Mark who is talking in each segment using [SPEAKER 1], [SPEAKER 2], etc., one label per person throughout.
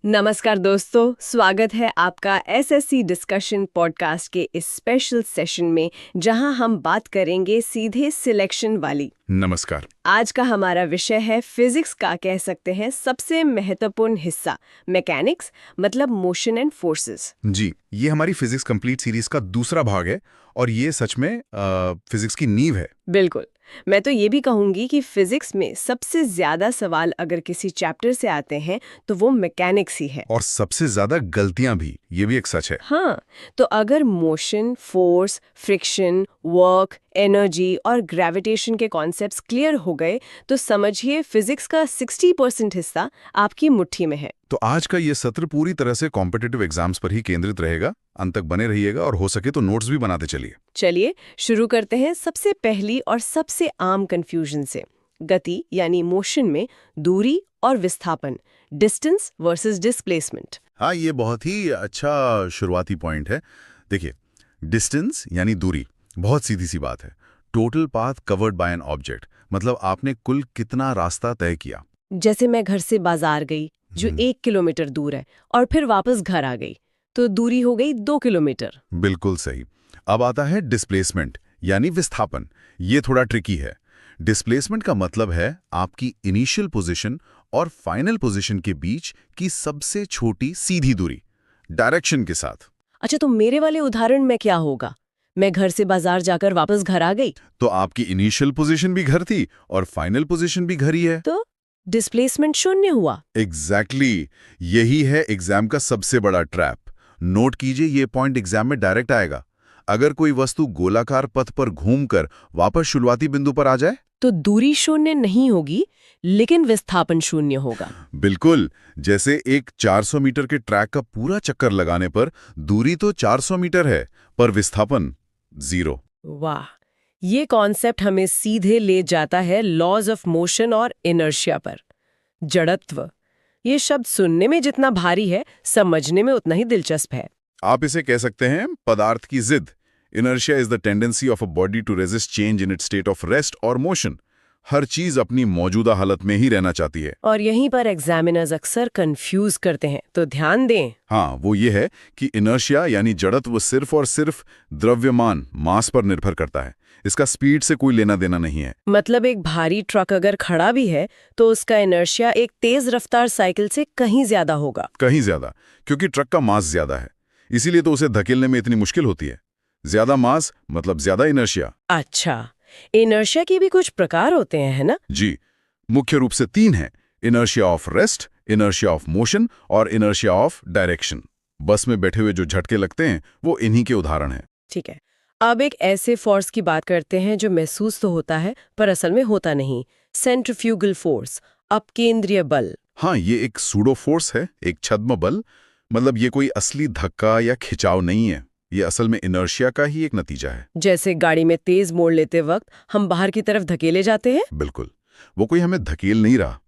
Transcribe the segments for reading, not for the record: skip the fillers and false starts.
[SPEAKER 1] नमस्कार दोस्तों, स्वागत है आपका एसएससी डिस्कशन पॉडकास्ट के इस स्पेशल सेशन में जहां हम बात करेंगे सीधे सिलेक्शन वाली।
[SPEAKER 2] नमस्कार।
[SPEAKER 1] आज का हमारा विषय है फिजिक्स का कह सकते हैं सबसे महत्वपूर्ण हिस्सा, मैकेनिक्स, मतलब मोशन एंड फोर्सेस।
[SPEAKER 2] जी, ये हमारी फिजिक्स कंप्लीट सीरीज का दूसरा भाग है और ये सच में फिजिक्स की नींव है।
[SPEAKER 1] बिल्कुल। मैं तो ये भी कहूंगी कि फिजिक्स में सबसे ज्यादा सवाल अगर किसी चैप्टर से आते हैं तो वो मैकेनिक्स ही है।
[SPEAKER 2] और सबसे ज्यादा गलतियां भी, ये भी एक सच है।
[SPEAKER 1] हाँ, तो अगर motion, force, friction, work, energy और ग्रेविटेशन के कॉन्सेप्ट्स क्लियर हो गए तो समझिए फिजिक्स का 60% हिस्सा आपकी मुट्ठी में है।
[SPEAKER 2] तो आज का ये सत्र पूरी तरह से कॉम्पिटिटिव एग्जाम्स पर ही केंद्रित रहेगा। अंत तक बने रहिएगा और हो सके तो नोट्स भी बनाते चलिए।
[SPEAKER 1] चलिए शुरू करते हैं सबसे पहली और सबसे आम कंफ्यूजन से। गति यानी मोशन में दूरी और विस्थापन, डिस्टेंस वर्सेस डिस्प्लेसमेंट।
[SPEAKER 2] हाँ, ये बहुत ही अच्छा शुरुआती पॉइंट है। देखिए, डिस्टेंस यानी दूरी बहुत सीधी सी बात है। Total path covered by an object, मतलब आपने कुल कितना रास्ता तय किया।
[SPEAKER 1] जैसे मैं घर से बाजार गई जो 1 किलोमीटर दूर है और फिर वापस घर आ गई तो दूरी हो गई 2 किलोमीटर।
[SPEAKER 2] बिल्कुल सही। अब आता है डिस्प्लेसमेंट यानी विस्थापन। ये थोड़ा ट्रिकी है। डिस्प्लेसमेंट का मतलब है आपकी इनिशियल पोजीशन और फाइनल पोजीशन के बीच की सबसे छोटी सीधी दूरी, डायरेक्शन के साथ।
[SPEAKER 1] अच्छा, तो मेरे वाले उदाहरण में क्या होगा? मैं घर से बाजार जाकर वापस घर आ गई
[SPEAKER 2] तो आपकी इनिशियल पोजीशन भी घर थी और फाइनल पोजीशन भी घर ही है।
[SPEAKER 1] तो डिस्प्लेसमेंट शून्य हुआ।
[SPEAKER 2] एग्जैक्टली यही है एग्जाम का सबसे बड़ा ट्रैप। नोट कीजिए, ये पॉइंट एग्जाम में डायरेक्ट आएगा। अगर कोई वस्तु गोलाकार पथ पर घूमकर वापस शुरुआती बिंदु पर आ जाए
[SPEAKER 1] तो दूरी शून्य नहीं होगी लेकिन विस्थापन शून्य होगा।
[SPEAKER 2] बिल्कुल, जैसे एक 400 मीटर के ट्रैक का पूरा चक्कर लगाने पर दूरी तो 400 मीटर है पर विस्थापन 0।
[SPEAKER 1] वाह, ये कॉन्सेप्ट हमें सीधे ले जाता है लॉज ऑफ मोशन और इनर्शिया पर। जड़त्व, ये शब्द सुनने में जितना भारी है समझने में उतना ही दिलचस्प है।
[SPEAKER 2] आप इसे कह सकते हैं पदार्थ की जिद। Inertia is the tendency of a body to resist change in its state of rest और मोशन। हर चीज अपनी मौजूदा हालत में ही रहना चाहती है।
[SPEAKER 1] और यहीं पर एग्जामिनर्स अक्सर कंफ्यूज करते हैं, तो ध्यान दें।
[SPEAKER 2] हाँ, वो ये है कि इनर्शिया यानी जड़त्व सिर्फ और सिर्फ द्रव्यमान मास पर निर्भर करता है। इसका स्पीड से कोई लेना देना नहीं है।
[SPEAKER 1] मतलब एक भारी ट्रक अगर खड़ा भी है तो उसका इनर्शिया एक तेज रफ्तार साइकिल से कहीं ज्यादा होगा।
[SPEAKER 2] कहीं ज्यादा, क्योंकि ट्रक का मास ज्यादा है, इसीलिए तो उसे धकेलने में इतनी मुश्किल होती है। ज्यादा मास मतलब ज्यादा इनर्शिया।
[SPEAKER 1] अच्छा, इनर्शिया के भी कुछ प्रकार होते हैं, है ना?
[SPEAKER 2] जी, मुख्य रूप से 3 हैं: inertia of rest, inertia of motion और इनर्शिया ऑफ डायरेक्शन। बस में बैठे हुए जो झटके लगते हैं वो इन्हीं के उदाहरण हैं।
[SPEAKER 1] ठीक है, अब एक ऐसे फोर्स की बात करते हैं जो महसूस तो होता है पर असल में होता नहीं। सेंट्रीफ्यूगल फोर्स, अपकेंद्रीय बल।
[SPEAKER 2] हाँ, ये एक सूडो फोर्स है, एक छद्म बल। मतलब ये कोई असली धक्का या खिंचाव नहीं है, ये असल में इनर्शिया का ही एक नतीजा है।
[SPEAKER 1] जैसे गाड़ी में तेज मोड़ लेते वक्त हम बाहर की तरफ धकेले जाते हैं।
[SPEAKER 2] बिल्कुल, वो कोई हमें धकेल नहीं रहा।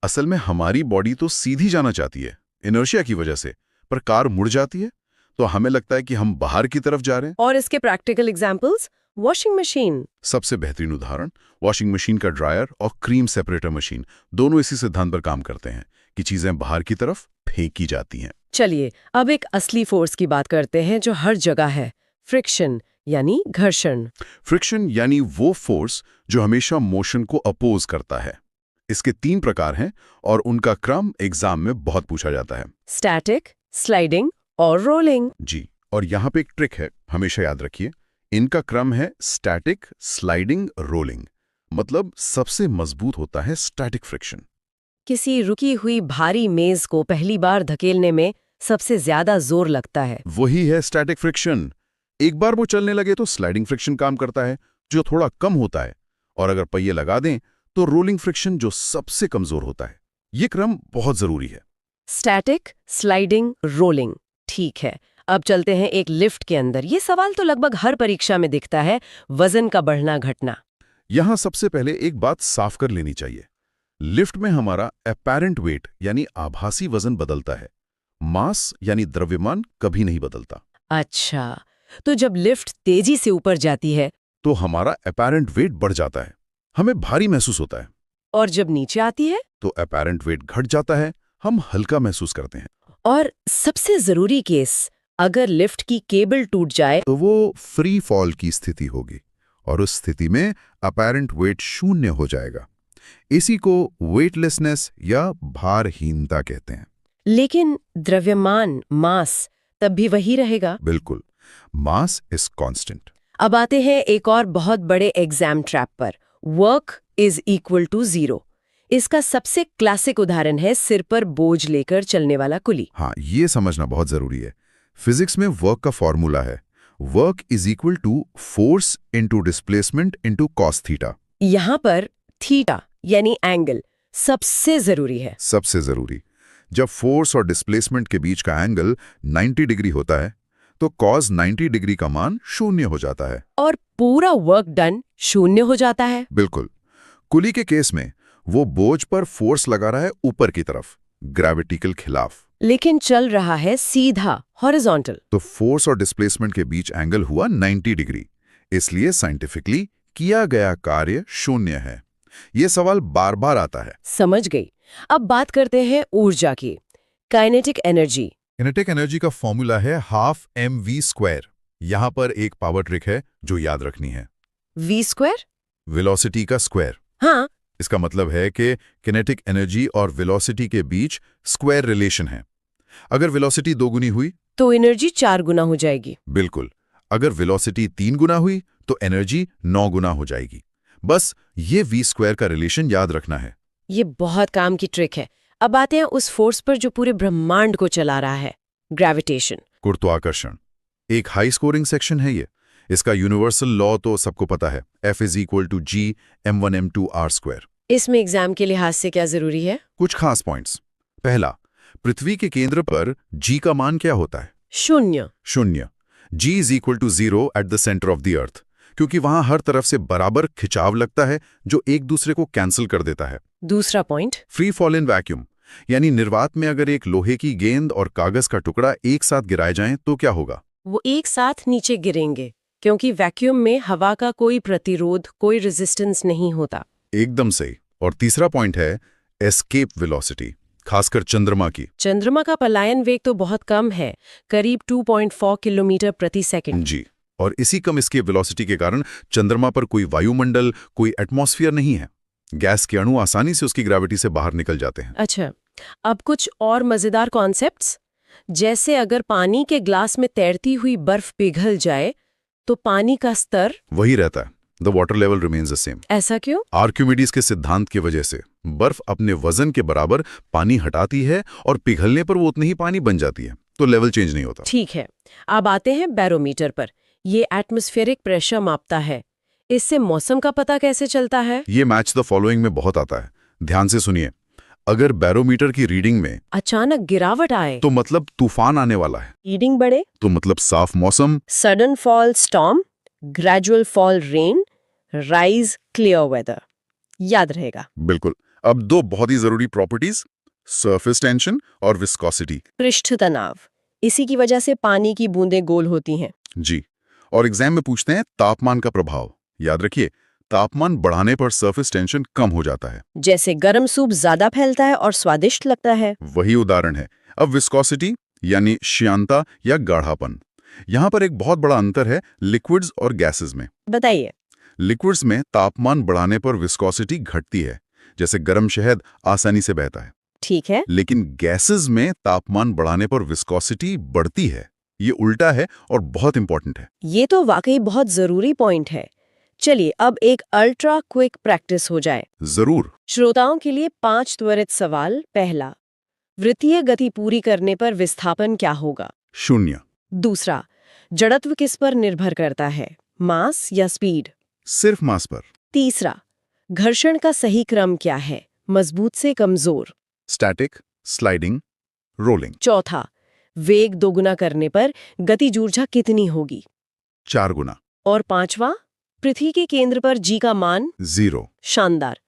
[SPEAKER 2] असल में हमारी बॉडी तो सीधी जाना चाहती है इनर्शिया की वजह से, पर कार मुड़ जाती है तो हमें लगता है कि हम बाहर की तरफ जा रहे हैं।
[SPEAKER 1] और इसके प्रैक्टिकल एग्जांपल्स, वॉशिंग मशीन।
[SPEAKER 2] सबसे बेहतरीन उदाहरण वॉशिंग मशीन का ड्रायर और क्रीम सेपरेटर मशीन, दोनों इसी सिद्धांत पर काम करते हैं कि चीजें बाहर की तरफ फेंकी जाती हैं।
[SPEAKER 1] चलिए अब एक असली फोर्स की बात करते हैं जो हर जगह है, फ्रिक्शन यानी घर्षण।
[SPEAKER 2] फ्रिक्शन यानी वो फोर्स जो हमेशा मोशन को अपोज करता है। इसके 3 प्रकार हैं और उनका क्रम एग्जाम में बहुत पूछा जाता है।
[SPEAKER 1] स्टैटिक, स्लाइडिंग और रोलिंग।
[SPEAKER 2] जी, और यहाँ पे एक ट्रिक है, हमेशा याद रखिए। इनका क्रम है स्टैटिक, स्लाइडिंग, रोलिंग। मतलब सबसे मजबूत होता है स्टैटिक फ्रिक्शन।
[SPEAKER 1] किसी रुकी हुई भारी मेज को पहली बार धकेलने में सबसे ज्यादा जोर लगता है।
[SPEAKER 2] वही है स्टैटिक फ्रिक्शन। एक बार वो चलने लगे तो स्लाइडिंग फ्रिक्शन काम करता है, जो थोड़ा कम होता है। और अगर पहिए लगा दें तो रोलिंग फ्रिक्शन, जो सबसे कमजोर होता है। ये क्रम बहुत जरूरी है।
[SPEAKER 1] Static, sliding, rolling. ठीक है, अब चलते हैं एक लिफ्ट के अंदर। ये सवाल तो लगभग हर परीक्षा में दिखता है, वजन का बढ़ना घटना।
[SPEAKER 2] यहां सबसे पहले एक बात साफ कर लेनी चाहिए। लिफ्ट में हमारा अपैरेंट वेट यानी आभासी वजन बदलता है, मास यानी द्रव्यमान कभी नहीं बदलता।
[SPEAKER 1] अच्छा, तो जब लिफ्ट तेजी से ऊपर जाती है
[SPEAKER 2] तो हमारा अपैरेंट वेट बढ़ जाता है, हमें भारी महसूस होता है।
[SPEAKER 1] और जब नीचे आती है
[SPEAKER 2] तो अपैरेंट वेट घट जाता है, हम हल्का महसूस करते हैं।
[SPEAKER 1] और सबसे जरूरी केस, अगर लिफ्ट की केबल टूट जाए
[SPEAKER 2] तो वो फ्री फॉल की स्थिति होगी और उस स्थिति में अपैरेंट वेट शून्य हो जाएगा। इसी को वेटलेसनेस या भारहीनता कहते हैं।
[SPEAKER 1] लेकिन द्रव्यमान मास तब भी वही रहेगा।
[SPEAKER 2] बिल्कुल, मास इज कांस्टेंट।
[SPEAKER 1] अब आते हैं एक और बहुत बड़े एग्जाम ट्रैप पर, वर्क इज इक्वल टू 0। इसका सबसे क्लासिक उदाहरण है सिर पर बोझ लेकर चलने वाला कुली।
[SPEAKER 2] हाँ, ये समझना बहुत जरूरी है। फिजिक्स में वर्क का फॉर्मूला है work is equal to force into displacement into cos theta.
[SPEAKER 1] यहाँ पर थीटा यानी एंगल सबसे जरूरी है।
[SPEAKER 2] सबसे जरूरी। जब फोर्स और डिस्प्लेसमेंट के बीच का एंगल 90 डिग्री होता है तो कॉस 90 डिग्री का मान शून्य हो जाता है
[SPEAKER 1] और पूरा वर्क डन शून्य हो जाता है।
[SPEAKER 2] बिल्कुल। कुली के केस में वो बोझ पर फोर्स लगा रहा है ऊपर की तरफ, ग्रेविटी के खिलाफ,
[SPEAKER 1] लेकिन चल रहा है सीधा हॉरिजॉन्टल।
[SPEAKER 2] तो फोर्स और डिस्प्लेसमेंट के बीच एंगल हुआ 90 डिग्री। इसलिए साइंटिफिकली किया गया कार्य शून्य है। ये सवाल बार बार आता है।
[SPEAKER 1] समझ गई। अब बात करते हैं ऊर्जा की, काइनेटिक एनर्जी।
[SPEAKER 2] किनेटिक एनर्जी का फॉर्मूला है हाफ mv²। यहां पर एक पावर ट्रिक है जो याद रखनी है।
[SPEAKER 1] v²?
[SPEAKER 2] वेलोसिटी का स्क्वायर।
[SPEAKER 1] हाँ।
[SPEAKER 2] इसका मतलब है कि किनेटिक एनर्जी और वेलोसिटी के बीच स्क्वायर रिलेशन है। अगर वेलोसिटी 2 गुनी हुई
[SPEAKER 1] तो एनर्जी 4 गुना हो जाएगी।
[SPEAKER 2] बिल्कुल। अगर वेलोसिटी 3 गुना हुई तो एनर्जी 9 गुना हो जाएगी। बस ये v² का रिलेशन याद रखना है।
[SPEAKER 1] ये बहुत काम की ट्रिक है। अब आते हैं उस फोर्स पर जो पूरे ब्रह्मांड को चला रहा है, ग्रेविटेशन।
[SPEAKER 2] गुरुत्वाकर्षण एक हाई स्कोरिंग सेक्शन है ये। इसका यूनिवर्सल लॉ तो सबको पता है, F = g m1 m2 r²।
[SPEAKER 1] इसमें एग्जाम के लिहाज से क्या जरूरी है?
[SPEAKER 2] कुछ खास पॉइंट्स। पहला, पृथ्वी के केंद्र पर g का मान क्या होता है?
[SPEAKER 1] शून्य।
[SPEAKER 2] शून्य। g = 0 at the centre of the earth, क्योंकि वहां हर तरफ से बराबर खिंचाव लगता है जो एक दूसरे को कैंसिल कर देता है।
[SPEAKER 1] दूसरा point,
[SPEAKER 2] free fall in vacuum, यानी निर्वात में अगर एक लोहे की गेंद और कागज का टुकड़ा एक साथ गिराए जाएं तो क्या होगा?
[SPEAKER 1] वो एक साथ नीचे गिरेंगे, क्योंकि वैक्यूम में हवा का कोई प्रतिरोध, कोई रेजिस्टेंस नहीं होता।
[SPEAKER 2] एकदम सही। और तीसरा पॉइंट है एस्केप वेलोसिटी, खासकर चंद्रमा की।
[SPEAKER 1] चंद्रमा का पलायन वेग तो बहुत कम है, करीब 2.4 किलोमीटर प्रति सेकंड।
[SPEAKER 2] जी। और इसी कम एस्केप वेलोसिटी के कारण चंद्रमा पर कोई वायुमंडल, कोई एटमॉस्फेयर नहीं है। गैस के अणु आसानी से उसकी ग्रेविटी से बाहर निकल जाते हैं।
[SPEAKER 1] अच्छा, अब कुछ और मजेदार कॉन्सेप्ट्स, जैसे अगर पानी के ग्लास में तैरती हुई बर्फ पिघल जाए तो पानी का स्तर
[SPEAKER 2] वही रहता है, the water level remains the same.
[SPEAKER 1] ऐसा क्यों?
[SPEAKER 2] आर्किमिडीज के सिद्धांत की वजह से बर्फ अपने वजन के बराबर पानी हटाती है और पिघलने पर वो उतनी ही पानी बन जाती है, तो लेवल चेंज नहीं होता।
[SPEAKER 1] ठीक है। अब आते हैं बैरोमीटर पर। ये एटमॉस्फेरिक प्रेशर मापता है। इससे मौसम का पता कैसे चलता है?
[SPEAKER 2] ये मैच द फॉलोइंग में बहुत आता है। ध्यान से सुनिए। अगर बैरोमीटर की रीडिंग में
[SPEAKER 1] अचानक गिरावट आए
[SPEAKER 2] तो मतलब तूफान आने वाला है।
[SPEAKER 1] रीडिंग बढ़े
[SPEAKER 2] तो मतलब साफ मौसम।
[SPEAKER 1] Sudden fall storm, gradual fall rain, rise clear weather. याद रहेगा।
[SPEAKER 2] बिल्कुल। अब 2 बहुत ही जरूरी प्रॉपर्टीज, सरफेस टेंशन और विस्कोसिटी।
[SPEAKER 1] पृष्ठ तनाव, इसी की वजह से पानी की बूंदें गोल होती हैं।
[SPEAKER 2] जी। और एग्जाम में पूछते हैं तापमान का प्रभाव। याद रखिए, तापमान बढ़ाने पर सरफेस टेंशन कम हो जाता है।
[SPEAKER 1] जैसे गर्म सूप ज्यादा फैलता है और स्वादिष्ट लगता है।
[SPEAKER 2] वही उदाहरण है। अब विस्कोसिटी यानी श्यानता या गाढ़ापन। यहां पर एक बहुत बड़ा अंतर है लिक्विड्स और गैसेस में।
[SPEAKER 1] बताइए।
[SPEAKER 2] लिक्विड्स में तापमान बढ़ाने पर विस्कोसिटी घटती है, जैसे गर्म शहद आसानी से बहता है।
[SPEAKER 1] ठीक है।
[SPEAKER 2] लेकिन गैसेस में तापमान बढ़ाने पर विस्कोसिटी बढ़ती है। ये उल्टा है और बहुत इंपॉर्टेंट है।
[SPEAKER 1] ये तो वाकई बहुत जरूरी पॉइंट है। चलिए अब एक अल्ट्रा क्विक प्रैक्टिस हो जाए।
[SPEAKER 2] जरूर।
[SPEAKER 1] श्रोताओं के लिए 5 त्वरित सवाल। पहला, वृत्तीय गति पूरी करने पर विस्थापन क्या होगा?
[SPEAKER 2] 0।
[SPEAKER 1] दूसरा, जड़त्व किस पर निर्भर करता है, मास या स्पीड?
[SPEAKER 2] सिर्फ मास पर।
[SPEAKER 1] तीसरा, घर्षण का सही क्रम क्या है, मजबूत से कमजोर?
[SPEAKER 2] Static, sliding, rolling.
[SPEAKER 1] चौथा, वेग दोगुना करने पर गतिज ऊर्जा कितनी होगी?
[SPEAKER 2] 4 गुना।
[SPEAKER 1] और पांचवा, पृथ्वी के केंद्र पर जी का मान?
[SPEAKER 2] 0।
[SPEAKER 1] शानदार।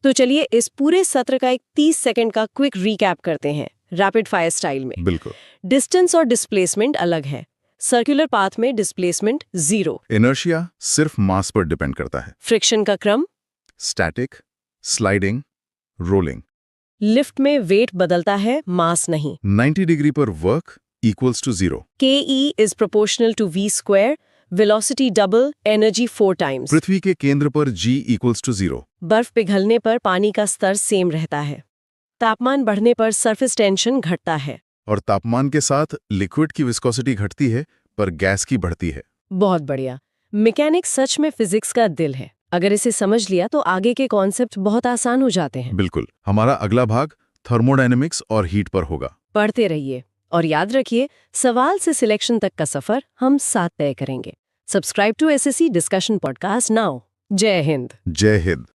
[SPEAKER 1] तो चलिए इस पूरे सत्र का एक 30 सेकंड का क्विक रिकैप करते हैं, रैपिड फायर स्टाइल में।
[SPEAKER 2] बिल्कुल।
[SPEAKER 1] डिस्टेंस और डिस्प्लेसमेंट अलग है। सर्कुलर पाथ में डिस्प्लेसमेंट 0।
[SPEAKER 2] इनर्शिया सिर्फ मास पर डिपेंड करता है।
[SPEAKER 1] फ्रिक्शन का क्रम?
[SPEAKER 2] Static, sliding, rolling.
[SPEAKER 1] लिफ्ट में वेट बदलता है, मास नहीं।
[SPEAKER 2] 90 डिग्री पर work equals to 0।
[SPEAKER 1] KE is proportional to V square, velocity double, energy 4 times।
[SPEAKER 2] पृथ्वी के केंद्र पर G इक्वल्स टू 0।
[SPEAKER 1] बर्फ पिघलने पर पानी का स्तर सेम रहता है। तापमान बढ़ने पर सरफेस टेंशन घटता है।
[SPEAKER 2] और तापमान के साथ लिक्विड की विस्कोसिटी घटती है पर गैस की बढ़ती है।
[SPEAKER 1] बहुत बढ़िया। मैकेनिक्स सच में फिजिक्स का दिल है। अगर इसे समझ लिया तो आगे के कॉन्सेप्ट बहुत आसान हो जाते हैं।
[SPEAKER 2] बिल्कुल। हमारा अगला भाग थर्मोडायनेमिक्स और हीट पर होगा।
[SPEAKER 1] पढ़ते रहिए और याद रखिए, सवाल से सिलेक्शन तक का सफर हम साथ तय करेंगे। Subscribe to SSC discussion podcast now. जय हिंद।
[SPEAKER 2] जय हिंद।